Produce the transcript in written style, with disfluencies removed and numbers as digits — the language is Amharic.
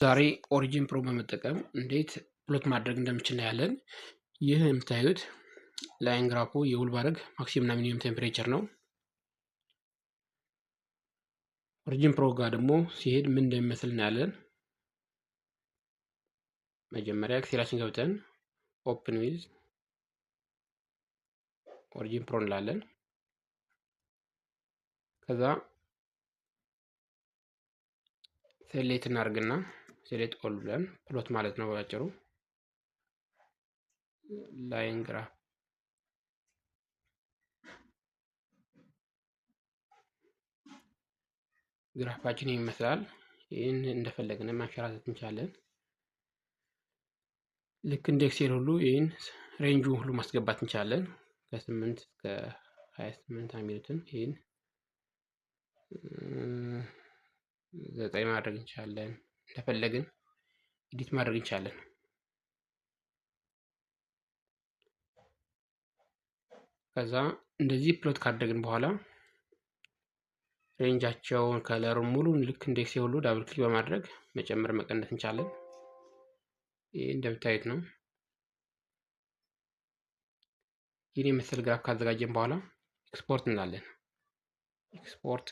ዛሬ ኦሪጂን ፕሮ በመጠቀም እንዴት ፕሎት ማድረግ እንደምችል እናያለን። ይህ የምታዩት ላይን ግራፉ የውልባርግ ማክሲመም እና ሚኒመም ቴምፕሬቸር ነው። ኦሪጂን ፕሮ ጋር ደግሞ ሲሄድ ምን እንደሚመስል እናያለን። መጀመሪያ ኤክሴላችን ገብተን ኦፕን ዊዝ ኦሪጂን ፕሮ እንላለን። ከዛ ሴሌክት እናድርግና ሴሌክት ኦል ብለን ፕሎት ማለት ነው ባጭሩ። ላይን ግራፍ ግራፋችን ይመስላል። ይህን እንደፈለግን ማንሸራተት እንችላለን። ልክ እንደ ኤክሴል ሁሉ ይህን ሬንጁ ሁሉ ማስገባት እንችላለን። ከ8 እስከ 28 የሚሉትን ይህን 9 ማድረግ እንችላለን። እንደፈለግን ኤዲት ማድረግ እንችላለን። ከዛ እንደዚህ ፕሎት ካደረግን በኋላ ሬንጃቸውን ከለሩን ሙሉን ልክ እንደ ኤክሴል ሁሉ ዳብል ክሊክ በማድረግ መጨመር መቀነስ እንችላለን። ይህ እንደምታዩት ነው። ይህን የመሰል ግራፍ ካዘጋጀን በኋላ ኤክስፖርት እንላለን። ኤክስፖርት